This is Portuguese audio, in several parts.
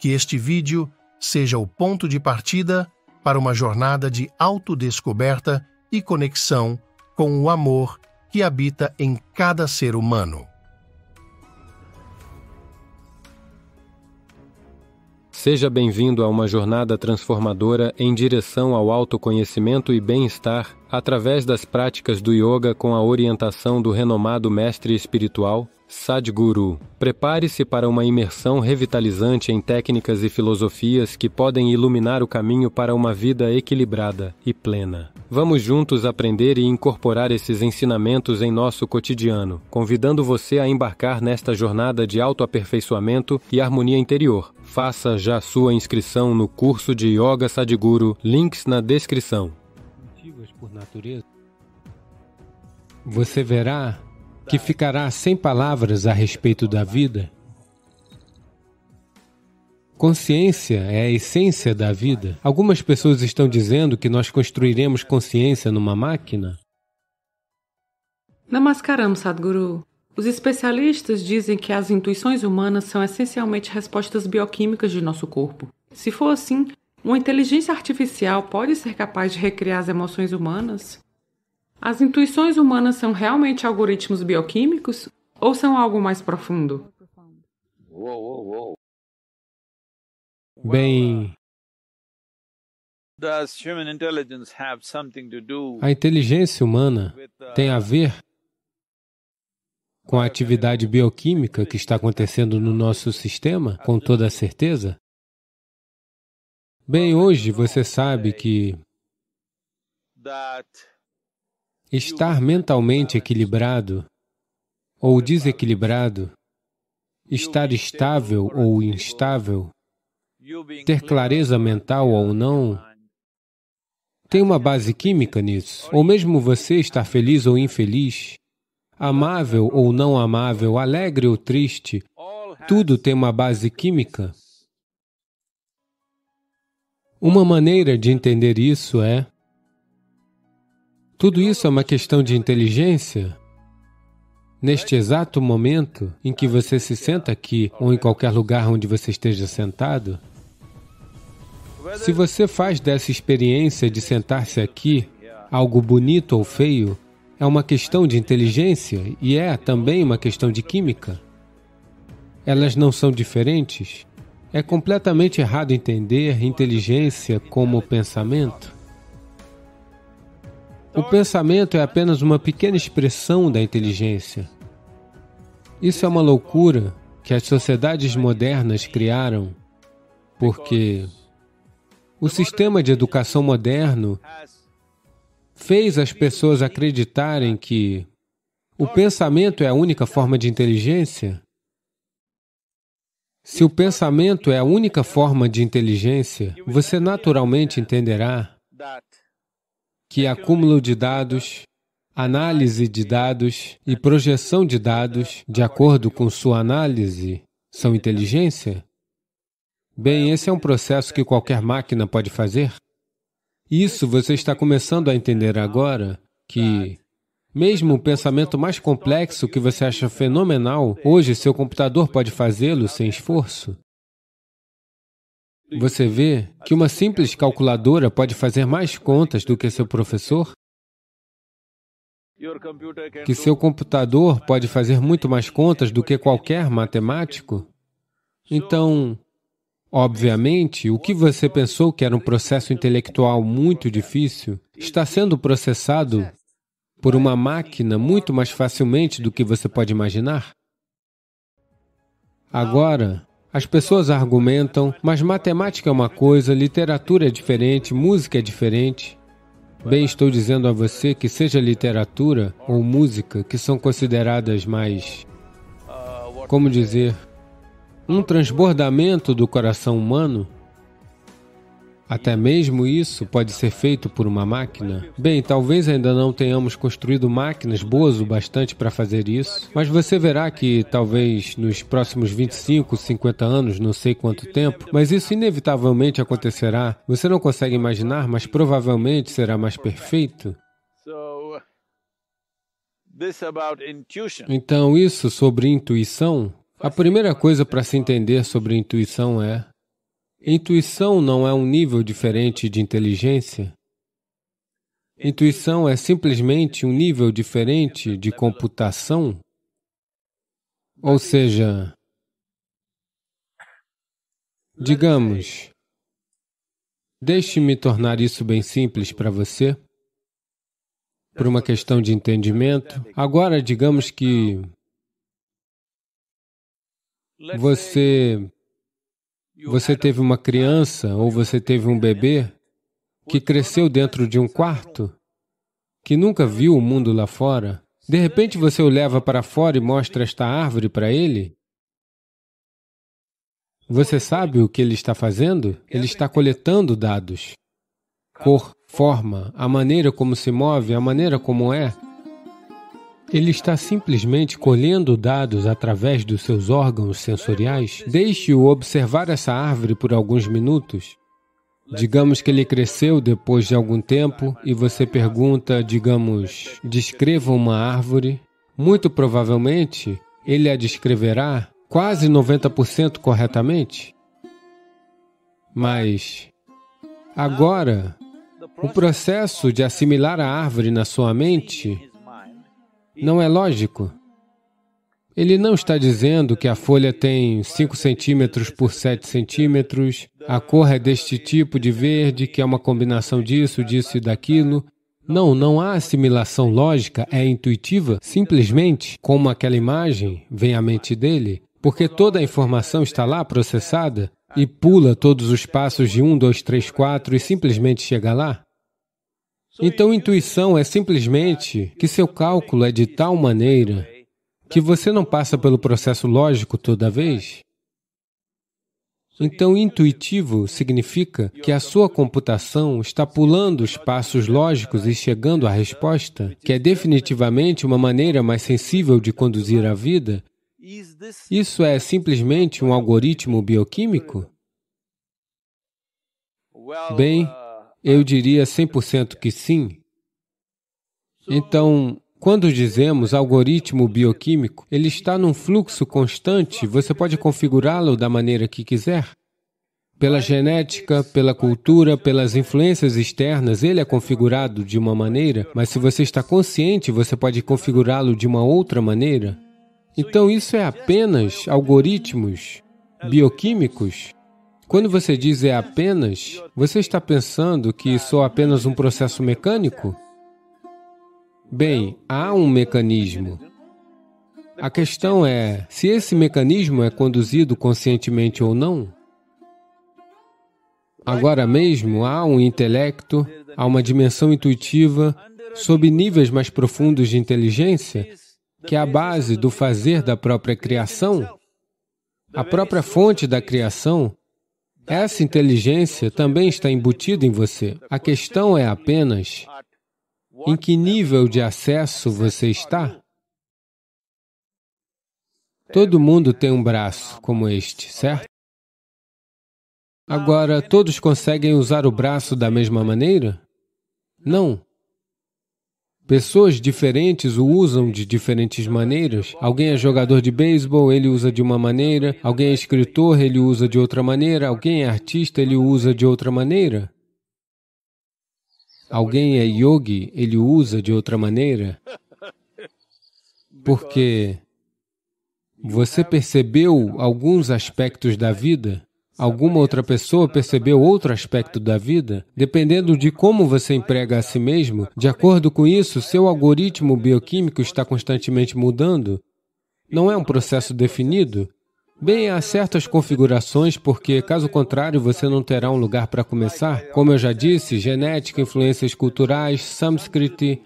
Que este vídeo seja o ponto de partida para uma jornada de autodescoberta e conexão com o amor que habita em cada ser humano. Seja bem-vindo a uma jornada transformadora em direção ao autoconhecimento e bem-estar através das práticas do yoga com a orientação do renomado mestre espiritual Sadhguru. Prepare-se para uma imersão revitalizante em técnicas e filosofias que podem iluminar o caminho para uma vida equilibrada e plena. Vamos juntos aprender e incorporar esses ensinamentos em nosso cotidiano, convidando você a embarcar nesta jornada de autoaperfeiçoamento e harmonia interior. Faça já sua inscrição no curso de Yoga Sadhguru, links na descrição. Por natureza, você verá que ficará sem palavras a respeito da vida. Consciência é a essência da vida. Algumas pessoas estão dizendo que nós construiremos consciência numa máquina. Namaskaram, Sadhguru. Os especialistas dizem que as intuições humanas são essencialmente respostas bioquímicas de nosso corpo. Se for assim, uma inteligência artificial pode ser capaz de recriar as emoções humanas? As intuições humanas são realmente algoritmos bioquímicos ou são algo mais profundo? Bem, a inteligência humana tem a ver com a atividade bioquímica que está acontecendo no nosso sistema, com toda certeza? Bem, hoje você sabe que estar mentalmente equilibrado ou desequilibrado, estar estável ou instável, ter clareza mental ou não, tem uma base química nisso. Ou mesmo você estar feliz ou infeliz, amável ou não amável, alegre ou triste, tudo tem uma base química. Uma maneira de entender isso é: tudo isso é uma questão de inteligência. Neste exato momento em que você se senta aqui ou em qualquer lugar onde você esteja sentado, se você faz dessa experiência de sentar-se aqui algo bonito ou feio, é uma questão de inteligência e é também uma questão de química. Elas não são diferentes. É completamente errado entender inteligência como pensamento. O pensamento é apenas uma pequena expressão da inteligência. Isso é uma loucura que as sociedades modernas criaram, porque o sistema de educação moderno fez as pessoas acreditarem que o pensamento é a única forma de inteligência. Se o pensamento é a única forma de inteligência, você naturalmente entenderá que acúmulo de dados, análise de dados e projeção de dados, de acordo com sua análise, são inteligência? Bem, esse é um processo que qualquer máquina pode fazer. Isso você está começando a entender agora, que mesmo o pensamento mais complexo que você acha fenomenal, hoje seu computador pode fazê-lo sem esforço. Você vê que uma simples calculadora pode fazer mais contas do que seu professor? Que seu computador pode fazer muito mais contas do que qualquer matemático? Então, obviamente, o que você pensou que era um processo intelectual muito difícil está sendo processado por uma máquina muito mais facilmente do que você pode imaginar. Agora, as pessoas argumentam, mas matemática é uma coisa, literatura é diferente, música é diferente. Bem, estou dizendo a você que seja literatura ou música, que são consideradas mais, como dizer, um transbordamento do coração humano, até mesmo isso pode ser feito por uma máquina. Bem, talvez ainda não tenhamos construído máquinas boas o bastante para fazer isso, mas você verá que talvez nos próximos 25, 50 anos, não sei quanto tempo, mas isso inevitavelmente acontecerá. Você não consegue imaginar, mas provavelmente será mais perfeito. Então, isso sobre intuição, a primeira coisa para se entender sobre intuição é: Intuição não é um nível diferente de inteligência. Intuição é simplesmente um nível diferente de computação. Ou seja, digamos, deixe-me tornar isso bem simples para você, por uma questão de entendimento. Agora, digamos que você teve uma criança ou você teve um bebê que cresceu dentro de um quarto, que nunca viu o mundo lá fora. De repente você o leva para fora e mostra esta árvore para ele. Você sabe o que ele está fazendo? Ele está coletando dados. Cor, forma, a maneira como se move, a maneira como é. Ele está simplesmente colhendo dados através dos seus órgãos sensoriais. Deixe-o observar essa árvore por alguns minutos. Digamos que ele cresceu depois de algum tempo e você pergunta, digamos, descreva uma árvore. Muito provavelmente, ele a descreverá quase 90% corretamente. Mas, agora, o processo de assimilar a árvore na sua mente não é lógico. Ele não está dizendo que a folha tem 5 centímetros por 7 centímetros, a cor é deste tipo de verde, que é uma combinação disso, disso e daquilo. Não, não há assimilação lógica, é intuitiva, simplesmente, como aquela imagem vem à mente dele, porque toda a informação está lá processada e pula todos os passos de 1, 2, 3, 4 e simplesmente chega lá. Então, intuição é simplesmente que seu cálculo é de tal maneira que você não passa pelo processo lógico toda vez. Então, intuitivo significa que a sua computação está pulando os passos lógicos e chegando à resposta, que é definitivamente uma maneira mais sensível de conduzir a vida. Isso é simplesmente um algoritmo bioquímico? Bem, eu diria 100% que sim. Então, quando dizemos algoritmo bioquímico, ele está num fluxo constante, você pode configurá-lo da maneira que quiser. Pela genética, pela cultura, pelas influências externas, ele é configurado de uma maneira, mas se você está consciente, você pode configurá-lo de uma outra maneira. Então, isso é apenas algoritmos bioquímicos? Quando você diz é apenas, você está pensando que sou apenas um processo mecânico? Bem, há um mecanismo. A questão é, se esse mecanismo é conduzido conscientemente ou não. Agora mesmo, há um intelecto, há uma dimensão intuitiva, sob níveis mais profundos de inteligência, que é a base do fazer da própria criação, a própria fonte da criação. Essa inteligência também está embutida em você. A questão é apenas em que nível de acesso você está. Todo mundo tem um braço como este, certo? Agora, todos conseguem usar o braço da mesma maneira? Não. Pessoas diferentes o usam de diferentes maneiras. Alguém é jogador de beisebol, ele usa de uma maneira. Alguém é escritor, ele usa de outra maneira. Alguém é artista, ele usa de outra maneira. Alguém é yogi, ele usa de outra maneira. Porque você percebeu alguns aspectos da vida, alguma outra pessoa percebeu outro aspecto da vida, dependendo de como você emprega a si mesmo, de acordo com isso, seu algoritmo bioquímico está constantemente mudando. Não é um processo definido. Bem, há certas configurações, porque, caso contrário, você não terá um lugar para começar. Como eu já disse, genética, influências culturais, Samskriti,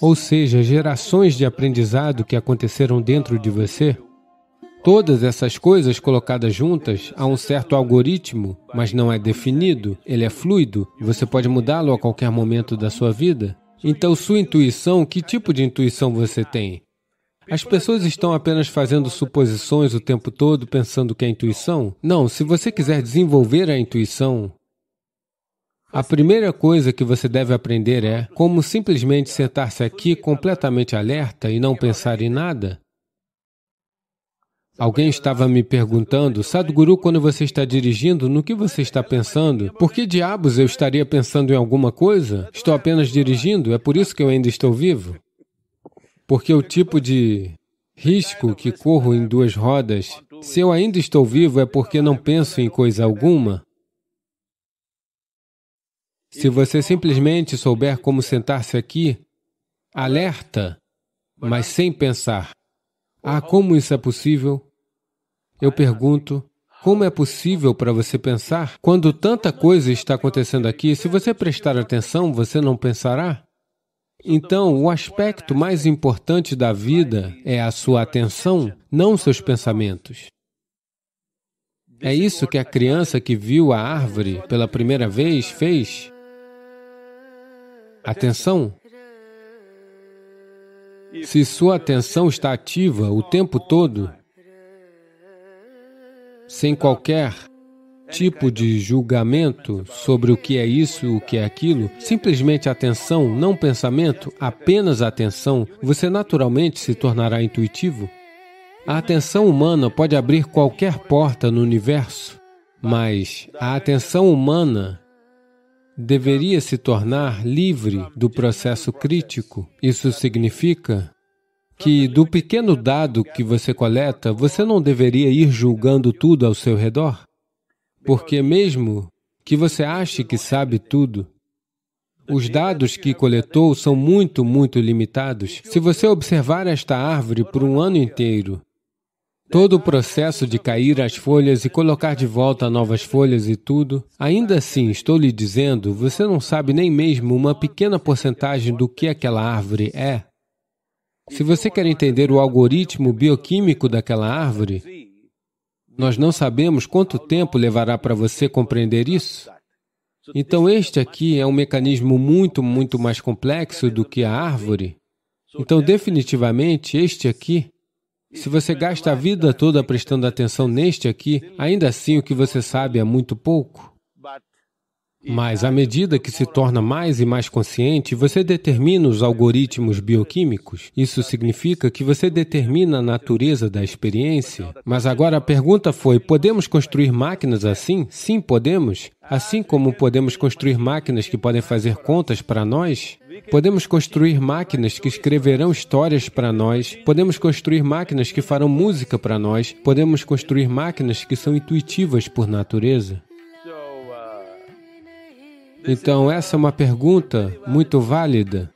ou seja, gerações de aprendizado que aconteceram dentro de você. Todas essas coisas colocadas juntas, há um certo algoritmo, mas não é definido, ele é fluido, você pode mudá-lo a qualquer momento da sua vida. Então, sua intuição, que tipo de intuição você tem? As pessoas estão apenas fazendo suposições o tempo todo, pensando que é intuição? Não, se você quiser desenvolver a intuição, a primeira coisa que você deve aprender é como simplesmente sentar-se aqui completamente alerta e não pensar em nada. Alguém estava me perguntando, Sadhguru, quando você está dirigindo, no que você está pensando? Por que diabos eu estaria pensando em alguma coisa? Estou apenas dirigindo, é por isso que eu ainda estou vivo? Porque o tipo de risco que corro em duas rodas, se eu ainda estou vivo, é porque não penso em coisa alguma. Se você simplesmente souber como sentar-se aqui, alerta, mas sem pensar. Como isso é possível? Eu pergunto, como é possível para você pensar? Quando tanta coisa está acontecendo aqui, se você prestar atenção, você não pensará? Então, o aspecto mais importante da vida é a sua atenção, não seus pensamentos. É isso que a criança que viu a árvore pela primeira vez fez. Atenção. Se sua atenção está ativa o tempo todo, sem qualquer tipo de julgamento sobre o que é isso e o que é aquilo, simplesmente atenção, não pensamento, apenas atenção, você naturalmente se tornará intuitivo. A atenção humana pode abrir qualquer porta no universo, mas a atenção humana deveria se tornar livre do processo crítico. Isso significa que do pequeno dado que você coleta, você não deveria ir julgando tudo ao seu redor. Porque mesmo que você ache que sabe tudo, os dados que coletou são muito, muito limitados. Se você observar esta árvore por um ano inteiro, todo o processo de cair as folhas e colocar de volta novas folhas e tudo, ainda assim, estou lhe dizendo, você não sabe nem mesmo uma pequena porcentagem do que aquela árvore é. Se você quer entender o algoritmo bioquímico daquela árvore, nós não sabemos quanto tempo levará para você compreender isso. Então, este aqui é um mecanismo muito, muito mais complexo do que a árvore. Então, definitivamente, este aqui, se você gasta a vida toda prestando atenção neste aqui, ainda assim o que você sabe é muito pouco. Mas, à medida que se torna mais e mais consciente, você determina os algoritmos bioquímicos. Isso significa que você determina a natureza da experiência. Mas agora a pergunta foi, podemos construir máquinas assim? Sim, podemos. Assim como podemos construir máquinas que podem fazer contas para nós, podemos construir máquinas que escreverão histórias para nós, podemos construir máquinas que farão música para nós, podemos construir máquinas que são intuitivas por natureza. Então, essa é uma pergunta muito válida.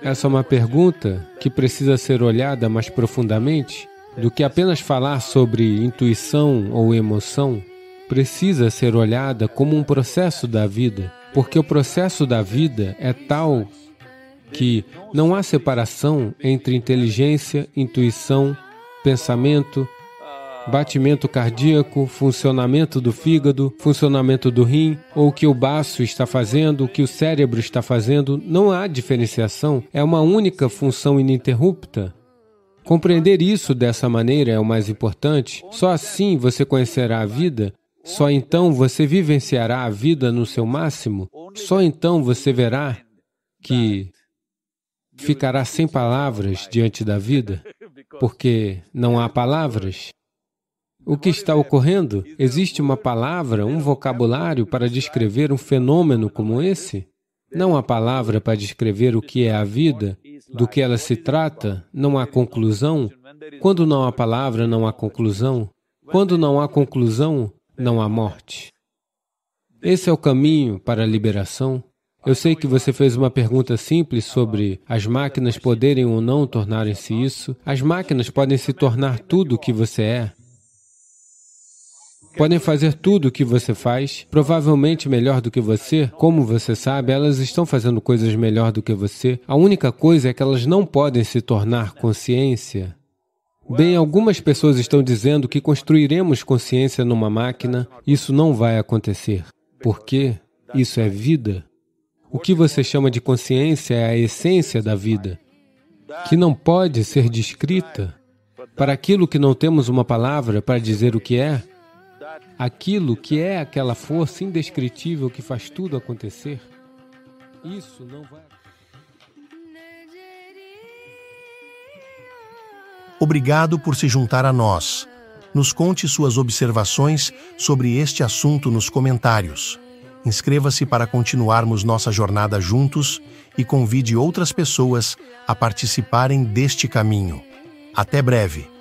Essa é uma pergunta que precisa ser olhada mais profundamente do que apenas falar sobre intuição ou emoção. Precisa ser olhada como um processo da vida, porque o processo da vida é tal que não há separação entre inteligência, intuição, pensamento, batimento cardíaco, funcionamento do fígado, funcionamento do rim, ou o que o baço está fazendo, o que o cérebro está fazendo. Não há diferenciação, é uma única função ininterrupta. Compreender isso dessa maneira é o mais importante. Só assim você conhecerá a vida, só então você vivenciará a vida no seu máximo, só então você verá que ficará sem palavras diante da vida, porque não há palavras. O que está ocorrendo? Existe uma palavra, um vocabulário para descrever um fenômeno como esse? Não há palavra para descrever o que é a vida, do que ela se trata, não há conclusão. Quando não há palavra, não há conclusão. Quando não há conclusão, não há morte. Esse é o caminho para a liberação. Eu sei que você fez uma pergunta simples sobre as máquinas poderem ou não tornarem-se isso. As máquinas podem se tornar tudo o que você é. Podem fazer tudo o que você faz, provavelmente melhor do que você. Como você sabe, elas estão fazendo coisas melhor do que você. A única coisa é que elas não podem se tornar consciência. Bem, algumas pessoas estão dizendo que construiremos consciência numa máquina. Isso não vai acontecer. Por quê? Isso é vida. O que você chama de consciência é a essência da vida, que não pode ser descrita. Para aquilo que não temos uma palavra para dizer o que é, aquilo que é aquela força indescritível que faz tudo acontecer, isso não vai... Obrigado por se juntar a nós. Nos conte suas observações sobre este assunto nos comentários. Inscreva-se para continuarmos nossa jornada juntos e convide outras pessoas a participarem deste caminho. Até breve!